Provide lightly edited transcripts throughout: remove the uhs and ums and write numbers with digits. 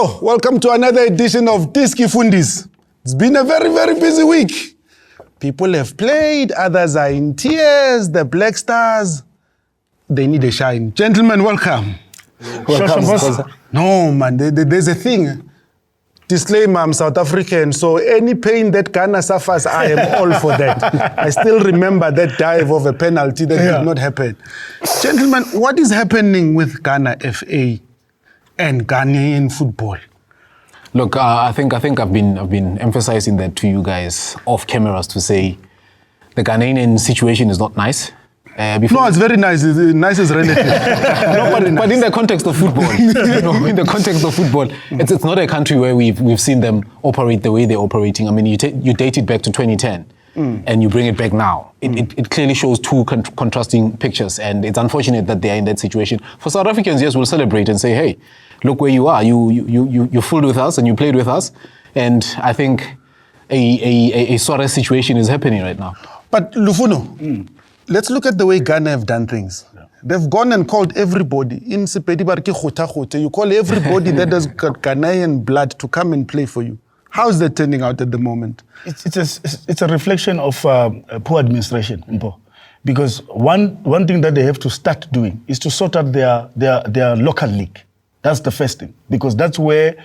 Yo, welcome to another edition of Diski Fundiz. It's been a very, very busy week. People have played, others are in tears, the Black Stars, they need a shine. Gentlemen, welcome. Welcome. No, man, there's a thing. Disclaimer, I'm South African, so any pain that Ghana suffers, I am all for that. I still remember that dive of a penalty that did not happen. Gentlemen, what is happening with Ghana FA and Ghanaian football? Look, I think I've been emphasizing that to you guys off cameras to say the Ghanaian situation is not nice. No, it's very nice. Nice is relative. But in the context of football, it's not a country where we've seen them operate the way they're operating. I mean, you date it back to 2010 and you bring it back now. It clearly shows two contrasting pictures, and it's unfortunate that they are in that situation. For South Africans, yes, we'll celebrate and say, hey, look where you are. You fooled with us and you played with us, and I think a sort of situation is happening right now. But Lufuno. Let's look at the way Ghana have done things. Yeah. They've gone and called everybody. In Sepedi Barki Khota, you call everybody that has got Ghanaian blood to come and play for you. How's that turning out at the moment? It's a reflection of poor administration, Mpo. Because one thing that they have to start doing is to sort out their local league. That's the first thing, because that's where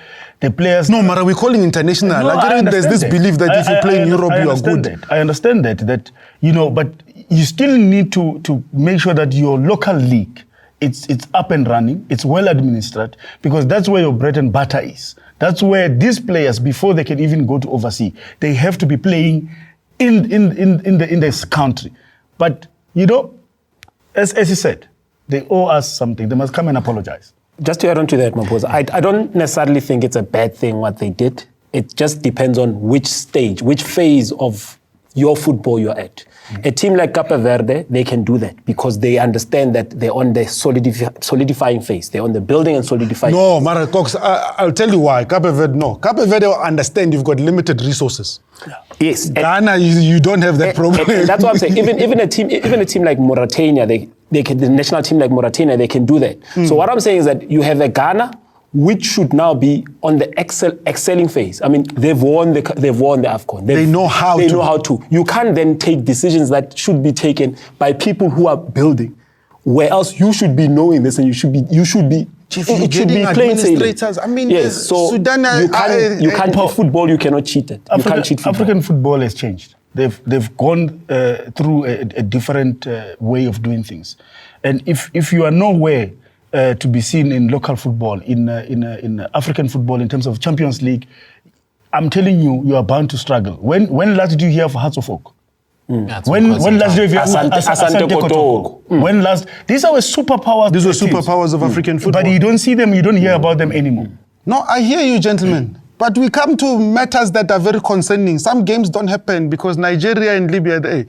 the players... No, Mara, we're calling international. No, there's this belief that if you play in Europe, you are good. I understand that, but you still need to make sure that your local league, it's up and running, it's well administered, because that's where your bread and butter is. That's where these players, before they can even go to overseas, they have to be playing in this country. But, as he said, they owe us something. They must come and apologize. Just to add on to that, Mamposa, I don't necessarily think it's a bad thing what they did. It just depends on which stage, which phase of your football you're at. A team like Cape Verde, they can do that because they understand that they're on the solidifying phase. They're on the building and solidifying. No, Mara Cox, I'll tell you why. Cape Verde, no. Cape Verde will understand you've got limited resources. Yes. Ghana, you don't have that problem. And that's what I'm saying. Even a team like Mauritania, the national team like Mauritania, they can do that. So what I'm saying is that you have a Ghana which should now be on the excelling phase. I mean, they've won the Afcon. They know how to. You can't then take decisions that should be taken by people who are building, where else you should be knowing this and you should be Chief, it should be plain sailing. I mean, yes. So Sudan, you can't in football. You cannot cheat it. You can't cheat football. African football has changed. They've gone through a different way of doing things, and if you are nowhere to be seen in local football, in African football, in terms of Champions League, I'm telling you, you are bound to struggle. When last did you hear of Hearts of Oak? When last did you hear of Asante Kotoko? When last? These are superpowers. These were superpowers of African football. But you don't see them, you don't hear about them anymore. No, I hear you, gentlemen. But we come to matters that are very concerning. Some games don't happen because Nigeria and Libya...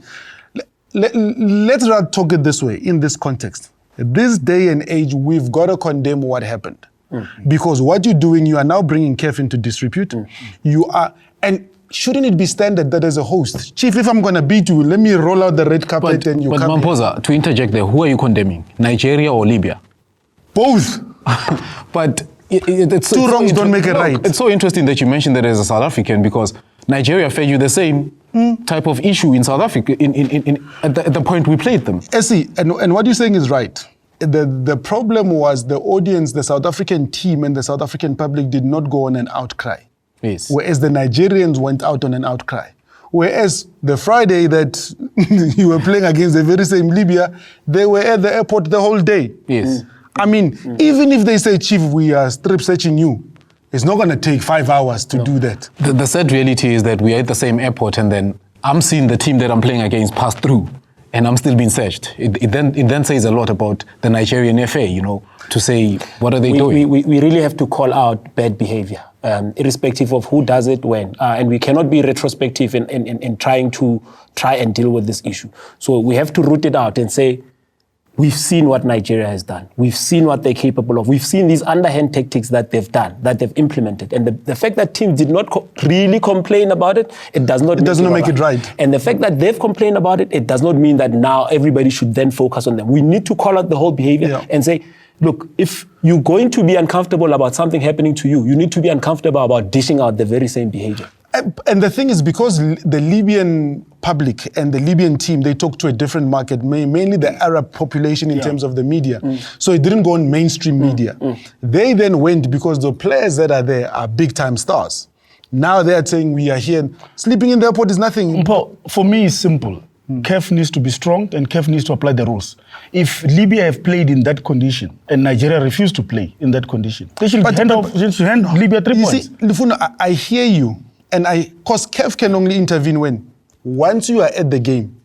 Let's not talk it this way, in this context. This day and age, we've got to condemn what happened. Because what you're doing, you are now bringing CAF into disrepute. You are... And shouldn't it be standard that as a host, Chief, if I'm going to beat you, let me roll out the red carpet and you come But Mamposa, to interject there, who are you condemning? Nigeria or Libya? Both. But... It's two wrongs don't make a right. It's so interesting that you mentioned that as a South African, because Nigeria fed you the same type of issue in South Africa at the point we played them. See, and what you're saying is right. The problem was the audience, the South African team and the South African public did not go on an outcry. Yes. Whereas the Nigerians went out on an outcry. Whereas the Friday that you were playing against the very same Libya, they were at the airport the whole day. Yes. I mean, even if they say, Chief, we are strip searching you, it's not going to take 5 hours to do that. The sad reality is that we are at the same airport and then I'm seeing the team that I'm playing against pass through and I'm still being searched. It then says a lot about the Nigerian FA, to say, what are they doing? We really have to call out bad behavior, irrespective of who does it when. And we cannot be retrospective in trying and deal with this issue. So we have to root it out and say, we've seen what Nigeria has done. We've seen what they're capable of. We've seen these underhand tactics that they've done, that they've implemented. And the fact that teams did not really complain about it, it does not make it right. And the fact that they've complained about it, it does not mean that now everybody should then focus on them. We need to call out the whole behavior and say, look, if you're going to be uncomfortable about something happening to you, you need to be uncomfortable about dishing out the very same behavior. And the thing is, because the Libyan public and the Libyan team, they talk to a different market, mainly the Arab population in terms of the media. So it didn't go on mainstream media. They then went because the players that are there are big-time stars. Now they are saying, we are here. Sleeping in the airport is nothing. For me, it's simple. CAF needs to be strong and CAF needs to apply the rules. If Libya have played in that condition and Nigeria refused to play in that condition, they should hand Libya 3 points. You see, Lufuno, I hear you. And because CAF can only intervene when? Once you are at the game.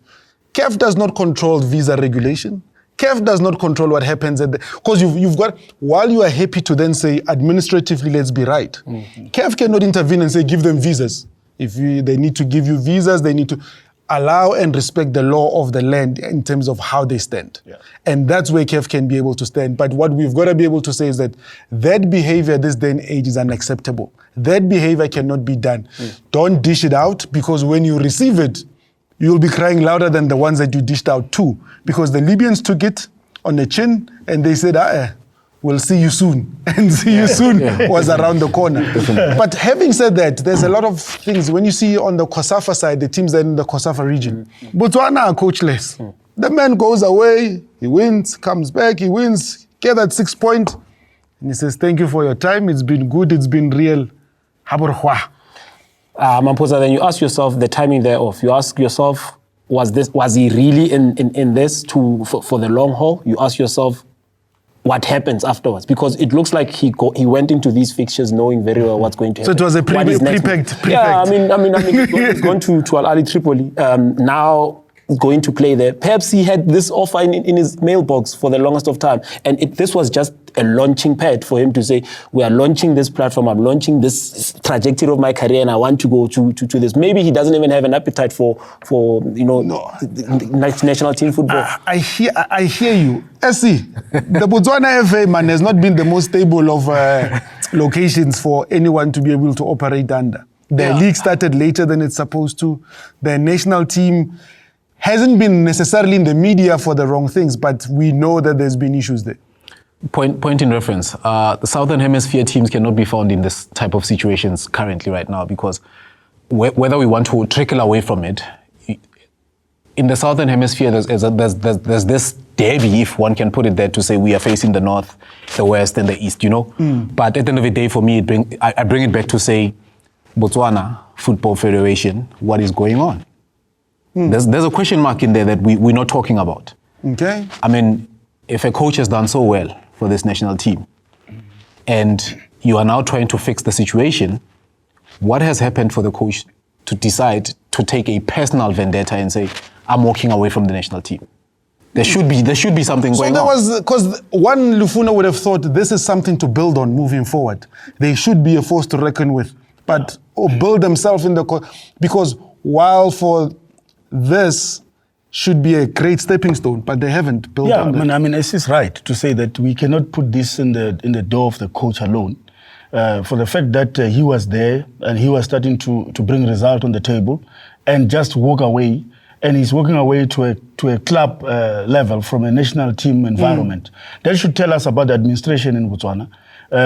CAF does not control visa regulation. CAF does not control what happens at the... Because you've got... While you are happy to then say, administratively, let's be right. CAF cannot intervene and say, give them visas. If they need to give you visas, they need to allow and respect the law of the land in terms of how they stand. Yeah. And that's where CAF can be able to stand. But what we've got to be able to say is that that behavior this day and age is unacceptable. That behavior cannot be done. Don't dish it out, because when you receive it, you'll be crying louder than the ones that you dished out too. Because the Libyans took it on the chin and they said, we'll see you soon. And see you soon was around the corner. But having said that, there's a lot of things. When you see on the COSAFA side, the teams that are in the COSAFA region, Botswana are coachless. The man goes away, he wins, comes back, he wins, get that 6 point, and he says, thank you for your time, it's been good, it's been real. Mamposa, then you ask yourself the timing thereof. You ask yourself, was he really in this for the long haul? You ask yourself, what happens afterwards? Because it looks like he went into these fixtures knowing very well what's going to happen. So it was a prepacked. Yeah, I mean, he's gone to Al Ahly Tripoli. Now going to play there. Perhaps he had this offer in his mailbox for the longest of time. And this was just a launching pad for him to say, we are launching this platform, I'm launching this trajectory of my career and I want to go to this. Maybe he doesn't even have an appetite for national team football. I hear you. See, the Botswana FA, man, has not been the most stable of locations for anyone to be able to operate under. The league started later than it's supposed to. The national team hasn't been necessarily in the media for the wrong things, but we know that there's been issues there. Point in reference, the Southern Hemisphere teams cannot be found in this type of situations currently right now, because whether we want to trickle away from it, in the Southern Hemisphere, there's this derby, if one can put it there, to say we are facing the North, the West, and the East, But at the end of the day, for me, I bring it back to say, Botswana Football Federation, what is going on? There's a question mark in there that we're not talking about. Okay. I mean, if a coach has done so well for this national team, and you are now trying to fix the situation, what has happened for the coach to decide to take a personal vendetta and say, I'm walking away from the national team? There should be something going on. So there was, because one Lufuna would have thought this is something to build on moving forward. They should be a force to reckon with, but build themselves in because while for this should be a great stepping stone, but they haven't built on that. I mean, it's right to say that we cannot put this in the door of the coach alone. For the fact that he was there and he was starting to bring result on the table and just walk away, and he's walking away to a club level from a national team environment. That should tell us about the administration in Botswana.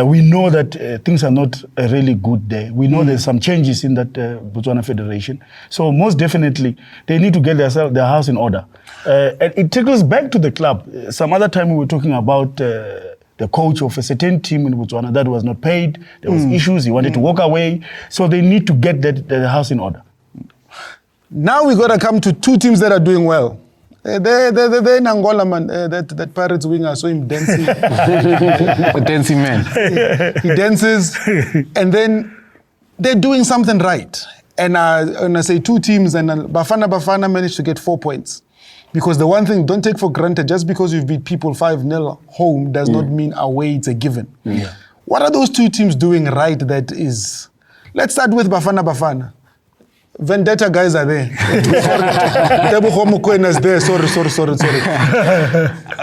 We know that things are not really good there. We know there's some changes in that Botswana Federation. So most definitely, they need to get their house in order. And it trickles back to the club. Some other time we were talking about the coach of a certain team in Botswana that was not paid. There was issues. He wanted to walk away. So they need to get the house in order. Now we got to come to two teams that are doing well. They're in Angola, man. That Pirates winger, I saw him dancing. The dancing man. He dances, and then they're doing something right. And I say two teams, and Bafana managed to get 4 points. Because the one thing, don't take for granted, just because you've beat people 5-0 home does not mean away it's a given. Yeah. What are those two teams doing right that is... Let's start with Bafana. Vendetta guys are there. is there. Sorry.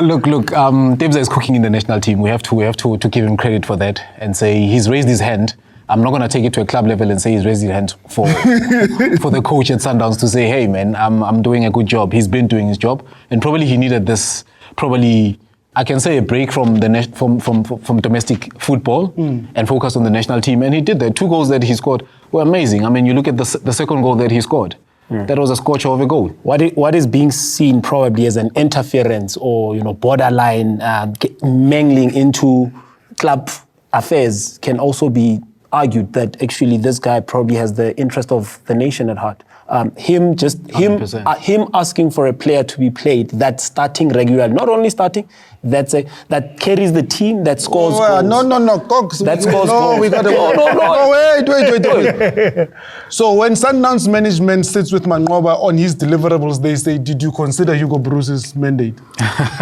Look. Debza is cooking in the national team. We have to give him credit for that and say he's raised his hand. I'm not going to take it to a club level and say he's raised his hand for the coach at Sundowns to say, hey man, I'm doing a good job. He's been doing his job, and probably he needed this I can say a break from from domestic football and focus on the national team. And he did that. 2 goals that he scored were amazing. I mean, you look at the second goal that he scored. That was a scorcher of a goal. What is being seen probably as an interference or borderline mangling into club affairs can also be argued that actually this guy probably has the interest of the nation at heart. Him asking for a player to be played that's starting regularly, not only starting, that carries the team, that scores goals. No, Cox. That scores goals. We got wait. So when Sundowns management sits with Mangoba on his deliverables, they say, did you consider Hugo Bruce's mandate?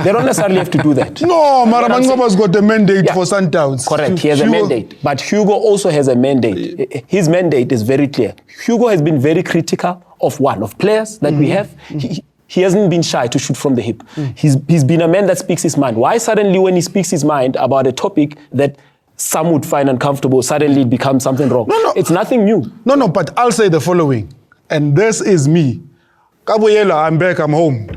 They don't necessarily have to do that. No, Mara Mangoba's got the mandate for Sundowns. Correct, he has a mandate. But Hugo also has a mandate. His mandate is very clear. Hugo has been very critical of players that we have. He hasn't been shy to shoot from the hip. He's been a man that speaks his mind. Why suddenly when he speaks his mind about a topic that some would find uncomfortable, suddenly it becomes something wrong? No. It's nothing new. No, but I'll say the following, and this is me. Kabuyela, I'm back, I'm home.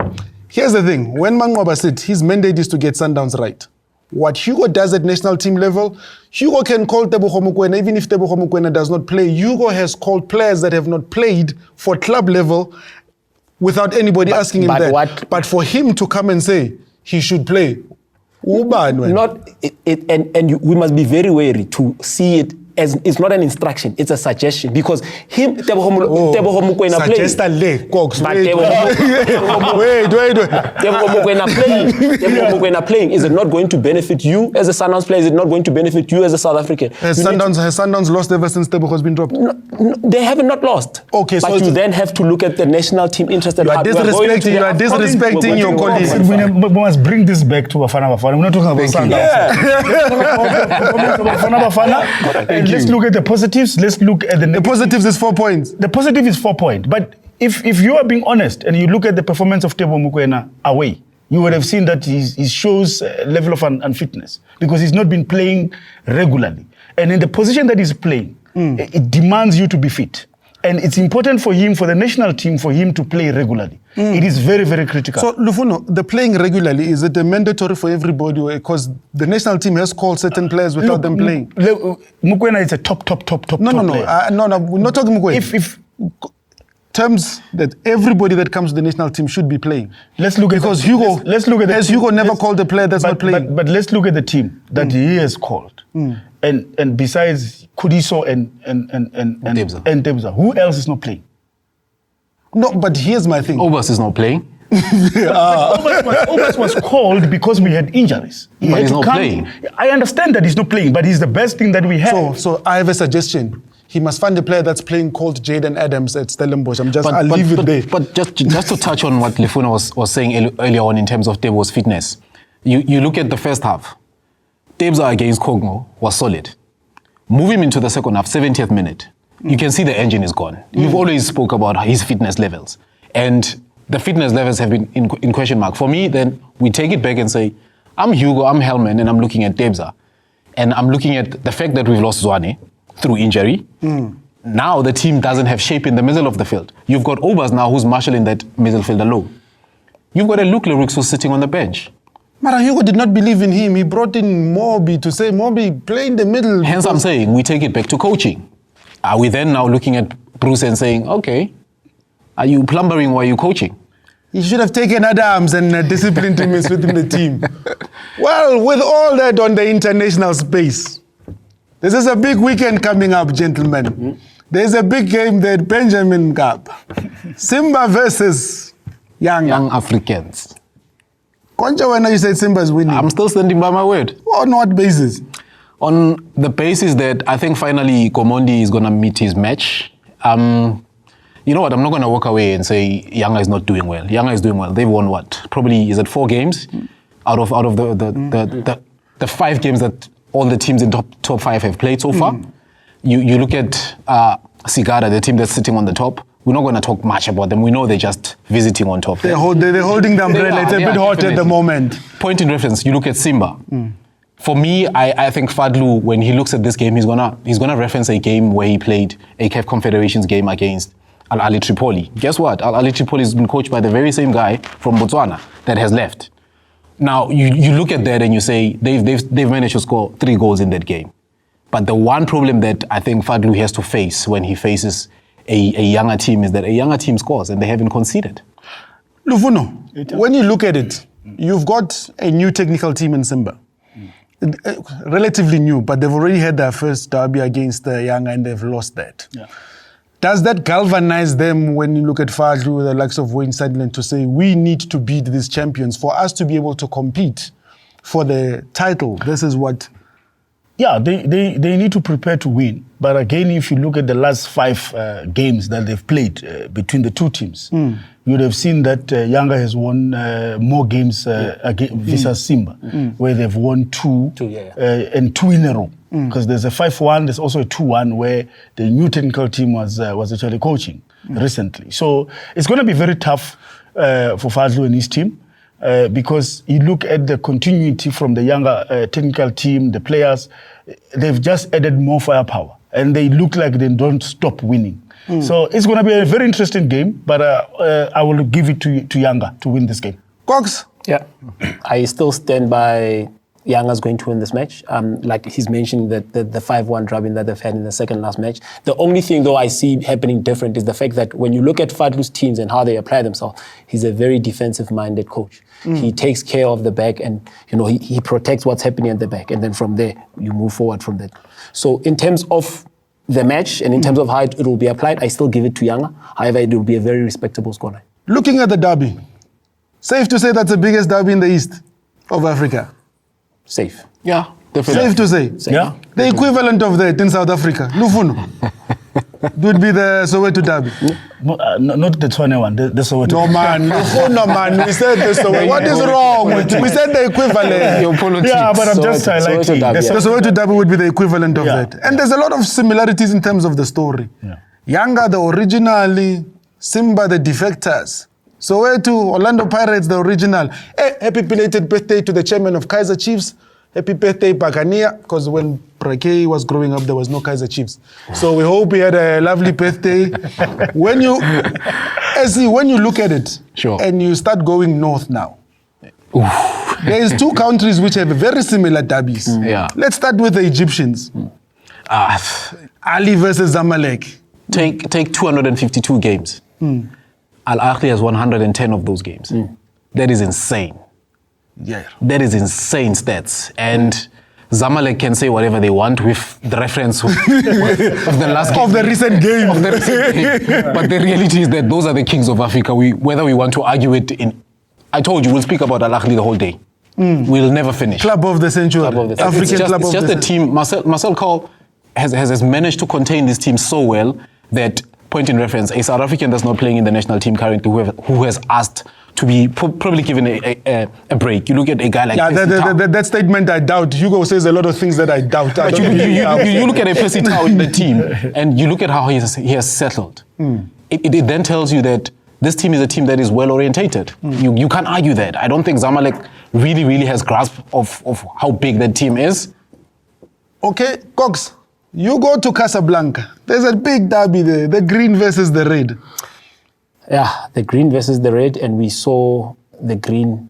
Here's the thing, when Mangoba said his mandate is to get Sundowns right. What Hugo does at national team level, Hugo can call Tebogo Mokoena, even if Tebogo Mokoena does not play. Hugo has called players that have not played for club level without anybody asking him that. But for him to come and say he should play, we must be very wary to see it as it's not an instruction, it's a suggestion. Because Tebogo Mokoena playing. Tebogo Mokoena playing, is it not going to benefit you as a Sundowns player? Is it not going to benefit you as a South African? Has Sundowns lost ever since Tebogo has been dropped? No, they haven't not lost. Okay, but you then have to look at the national team interest. You are disrespecting your colleagues. We must bring this back to Bafana. We're not talking about Sundowns. Let's look at the positives. Let's look at the negatives. The positives is 4 points. The positive is 4 points. But if you are being honest and you look at the performance of Tebogo Mokoena away, you would have seen that he shows a level of unfitness because he's not been playing regularly. And in the position that he's playing, it demands you to be fit. And it's important for him, for the national team, for him to play regularly. It is very, very critical. So, Lufuno, the playing regularly, is it mandatory for everybody? Because the national team has called certain players without them playing. Mokoena is a top player. No, we're not talking Mokoena. If terms that everybody that comes to the national team should be playing. Let's look at because Hugo. Let's look at has Hugo never called a player that's not playing. But let's look at the team that he has called. And besides Kudiso and Debza, who else is not playing? No, but here's my thing. Obas is not playing. Obas was called because we had injuries. But he's not playing. I understand that he's not playing, but he's the best thing that we have. So I have a suggestion. He must find a player that's playing called Jaden Adams at Stellenbosch. I'll leave it there. But just to touch on what Lefuna was saying earlier on in terms of Tebo's fitness, you look at the first half. Debza against Kongo was solid. Move him into the second half, 70th minute. You can see the engine is gone. You've always spoke about his fitness levels. And the fitness levels have been in question mark. For me, then, we take it back and say, I'm Hugo, I'm Hellman, and I'm looking at Debza. And I'm looking at the fact that we've lost Zwane through injury. Now the team doesn't have shape in the middle of the field. You've got Obas now who's marshalling that middle field alone. You've got a Luke Lyricks who's sitting on the bench. Mara Hugo did not believe in him. He brought in Moby to say, Moby, play in the middle. Hence I'm saying, we take it back to coaching. Are we then now looking at Bruce and saying, okay, are you plumbering while you're coaching? He should have taken Adams and disciplined him within the team. Well, with all that on the international space, this is a big weekend coming up, gentlemen. There's a big game there, Benjamin Cup. Simba versus Yanga. Young Africans. Concha, when you said Simba's winning. I'm still standing by my word. On what basis? On the basis that I think finally Gomondi is going to meet his match. You know what? I'm not going to walk away and say Yanga is not doing well. Yanga is doing well. They've won what? Probably, is it 4 games out of the 5 games that all the teams in top 5 have played so far? You look at Sigara, the team that's sitting on the top. We're not going to talk much about them. We know they're just visiting on top. They're holding the umbrella. It's a bit hot at the moment. Point in reference, you look at Simba. For me, I think Fadlu, when he looks at this game, he's gonna reference a game where he played a CAF Confederations game against Ahly Tripoli. Guess what? Ahly Tripoli has been coached by the very same guy from Botswana that has left. Now, you look at that and you say they've managed to score 3 goals in that game. But the one problem that I think Fadlu has to face when he faces a younger team is that a younger team scores and they haven't conceded. Lufuno, when you look at it, you've got a new technical team in Simba. Relatively new, but they've already had their first derby against Yanga and they've lost that. Yeah. Does that galvanize them when you look at Fadlu, the likes of Wayne Sutherland, to say we need to beat these champions for us to be able to compete for the title? This is what... Yeah, they need to prepare to win. But again, if you look at the last 5 games that they've played between the two teams, you would have seen that Yanga has won more games versus Simba, where they've won 2 and 2 in a row. Because there's a 5-1, there's also a 2-1 where the new technical team was actually coaching recently. So it's going to be very tough for Fadlu and his team. Because you look at the continuity from the younger technical team, the players, they've just added more firepower and they look like they don't stop winning. So it's going to be a very interesting game, but I will give it to Yanga to win this game. Cox? Yeah, I still stand by Yanga's going to win this match. Like he's mentioning that the 5-1 drubbing that they've had in the second last match. The only thing though I see happening different is the fact that when you look at Fadlu's teams and how they apply themselves, he's a very defensive-minded coach. He takes care of the back and he protects what's happening at the back, and then from there you move forward from that. So in terms of the match and in terms of how it will be applied, I still give it to Yanga. However, it will be a very respectable scoreline. Looking at the derby, safe to say that's the biggest derby in the east of Africa. Safe. Yeah, definitely. Safe to say. Safe. Yeah. The equivalent of that in South Africa, Lufuno, would be the Soweto derby. Not the 21, the Soweto. No man, Lufuno man, we said the Soweto. What is wrong with you? We said the equivalent. Your politics. Yeah, but I'm just Soweto highlighting. derby, The Soweto derby would be the equivalent of that. And there's a lot of similarities in terms of the story. Yeah. Yanga, the originally, Simba, the defectors. Soweto, Orlando Pirates, the original. Hey, happy belated birthday to the chairman of Kaizer Chiefs. Happy birthday, Bagania, because when Brake was growing up, there was no Kaizer Chiefs. So we hope he had a lovely birthday. When you look at it, Sure. and you start going north now, there is 2 countries which have very similar derbies. Yeah. Let's start with the Egyptians. Ahly versus Zamalek. Take 252 games. Al Ahly has 110 of those games. That is insane. Yeah. That is insane stats. And Zamalek can say whatever they want with the reference of the last game. Of the recent game. Of the recent game. But the reality is that those are the kings of Africa. Whether we want to argue it in... I told you, we'll speak about Al Ahly the whole day. We'll never finish. Club of the century. Club of the century. African club of the It's just the team. Marcel Cole has managed to contain this team so well that, point in reference, a South African that's not playing in the national team currently who has asked to be probably given a break. You look at a guy like that statement I doubt. Hugo says a lot of things that I doubt. But you look at a Percy Tau in the team and you look at how he has settled. It then tells you that this team is a team that is well orientated. You can't argue that. I don't think Zamalek really has grasp of how big that team is. Okay, Cox, you go to Casablanca. There's a big derby there, the green versus the red. Yeah, the green versus the red, and we saw the green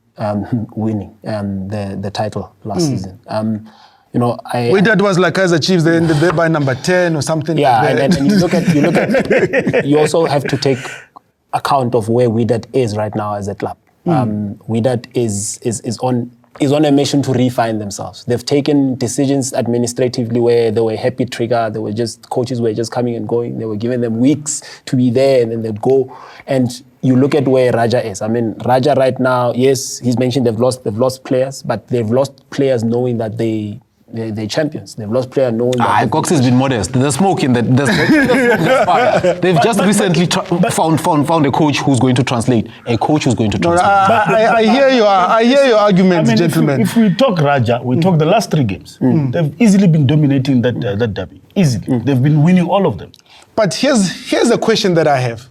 winning the title last season. That was like Kaizer Chiefs. They ended there by number 10 or something. Yeah, like that. and you look at you also have to take account of where Wydad is right now as a club. Wydad is on a mission to refine themselves. They've taken decisions administratively where they were happy trigger. Coaches were just coming and going. They were giving them weeks to be there and then they'd go. And you look at where Raja is. I mean, Raja right now, yes, he's mentioned they've lost players, but they've lost players knowing that they're champions. They've lost players knowing that... Cox has been modest. The smoke in that. They've just recently found a coach who's going to translate. A coach who's going to translate. I hear your arguments, gentlemen. If we talk Raja, we talk the last 3 games. They've easily been dominating that derby. Easily. They've been winning all of them. But here's a question that I have.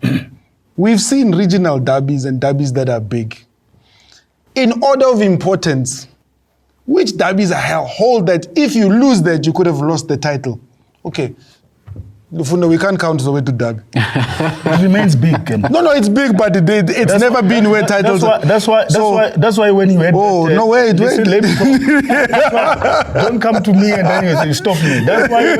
We've seen regional derbies and derbies that are big. In order of importance, which derbies hold that if you lose that, you could have lost the title? Okay. Lufuno, we can't count the way to derby. It remains big. No, it's big, but it's never been where titles. That's why when you had. Oh no, wait. Listen, let me talk. Don't come to me and then you say stop me. That's why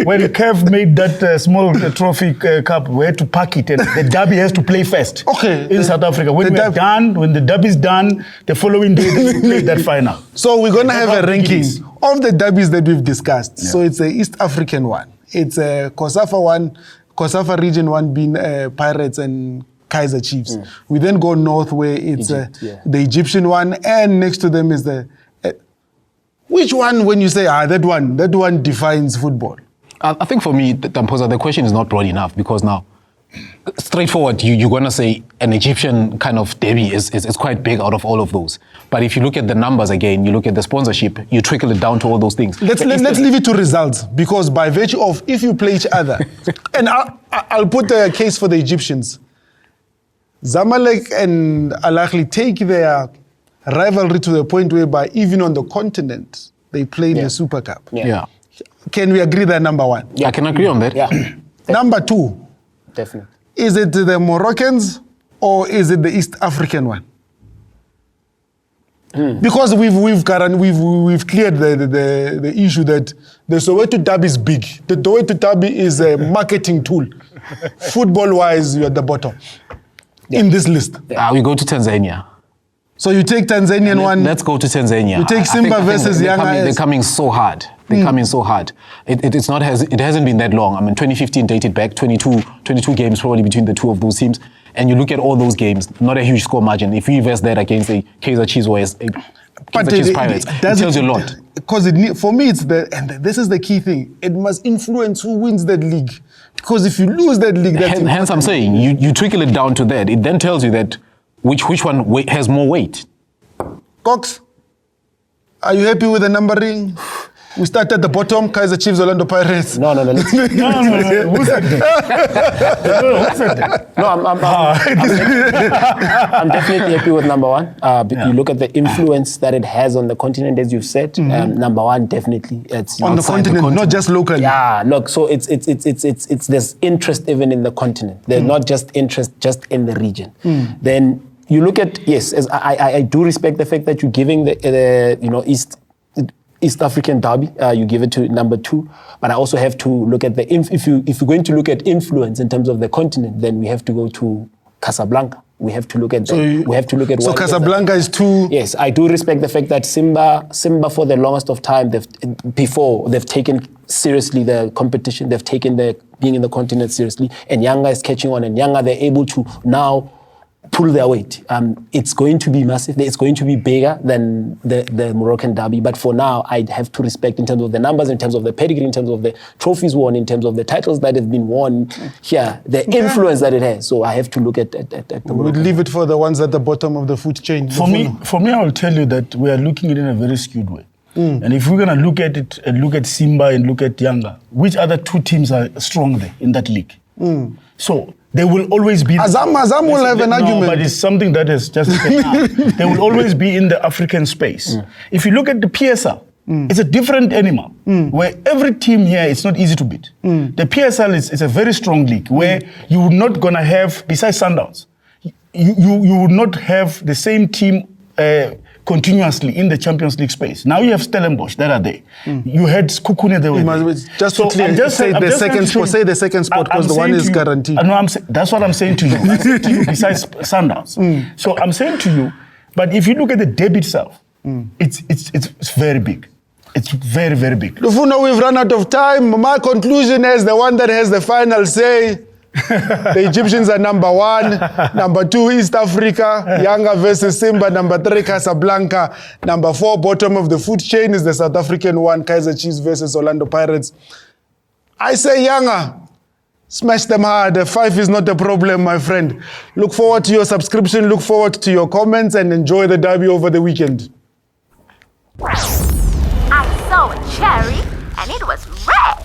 when Crave made that small trophy cup, we had to pack it, and the derby has to play first. Okay. In South Africa, when we're done, when the derby is done, the following day they play that final. So we're gonna have a ranking of the derbies that we've discussed. Yeah. So it's a East African one. It's a COSAFA one, COSAFA region one being Pirates and Kaizer Chiefs. We then go north where it's Egypt, the Egyptian one, and next to them is the... which one, when you say, that one defines football? I think for me, Tampoza, the question is not broad enough because now, straightforward, you're going to say an Egyptian kind of derby is quite big out of all of those. But if you look at the numbers again, you look at the sponsorship, you trickle it down to all those things. Let's leave it to results, because by virtue of if you play each other, and I'll put a case for the Egyptians. Zamalek and Ahly take their rivalry to the point whereby even on the continent, they play the Super Cup. Yeah. Can we agree that number one? Yeah, I can agree on that. Yeah. Number two. Definitely. Is it the Moroccans or is it the East African one? Because we've cleared the issue that the Soweto derby is big. The Soweto derby is a marketing tool. Football-wise, you're at the bottom in this list. We go to Tanzania. So you take Tanzanian one. Let's go to Tanzania. You take Simba versus Yanga. They're coming so hard. They're coming so hard. It hasn't been that long. I mean, 2015 dated back, 22 games probably between the two of those teams. And you look at all those games, not a huge score margin. If you invest that against a Kaizer Chiefs or a Kaizer Chiefs Pirates, it tells you a lot. Because for me, and this is the key thing, it must influence who wins that league. Because if you lose that league, that's hence I'm saying, you trickle it down to that. It then tells you that which one has more weight. Cox, are you happy with the numbering? We start at the bottom, Kaizer Chiefs, Orlando Pirates. No. No. Who said that? No, I'm definitely happy with number one. You look at the influence that it has on the continent, as you've said. Number one, definitely, it's on the continent, not just locally. Yeah, look. So it's there's interest even in the continent. There's not just interest just in the region. Then you look at as I do respect the fact that you're giving the East African derby, you give it to number two, but I also have to look at if you're going to look at influence in terms of the continent, then we have to go to Casablanca. We have to look at So Casablanca is two. Yes, I do respect the fact that Simba for the longest of time they've taken seriously the competition. They've taken being in the continent seriously, and Yanga is catching on, and Yanga they're able to now pull their weight. It's going to be massive. It's going to be bigger than the Moroccan derby. But for now, I'd have to respect in terms of the numbers, in terms of the pedigree, in terms of the trophies won, in terms of the titles that have been won here, the influence that it has. So I have to look at the We'll leave it for the ones at the bottom of the food chain. For me, I will tell you that we are looking at it in a very skewed way. And if we're going to look at it and look at Simba and look at Yanga, which other two teams are strong there in that league? So there will always be... Azam will have an argument. But it's something that is just... They will always be in the African space. If you look at the PSL, it's a different animal, where every team here, it's not easy to beat. The PSL is a very strong league, where you're not going to have, besides Sundowns, you would not have the same team continuously in the Champions League space. Now you have Stellenbosch that are there. You had Kukune there. Just to say the second spot because the one is guaranteed. That's what I'm saying to you. I'm saying to you besides Sundowns. So I'm saying to you, but if you look at the derby itself, it's very big. It's very, very big. Lufuno, we've run out of time. My conclusion is the one that has the final say. The Egyptians are number one. Number two, East Africa. Yanga versus Simba. Number three, Casablanca. Number four, bottom of the food chain is the South African one, Kaizer Chiefs versus Orlando Pirates. I say Yanga, smash them hard. 5 is not a problem, my friend. Look forward to your subscription. Look forward to your comments and enjoy the derby over the weekend. I saw a cherry and it was red.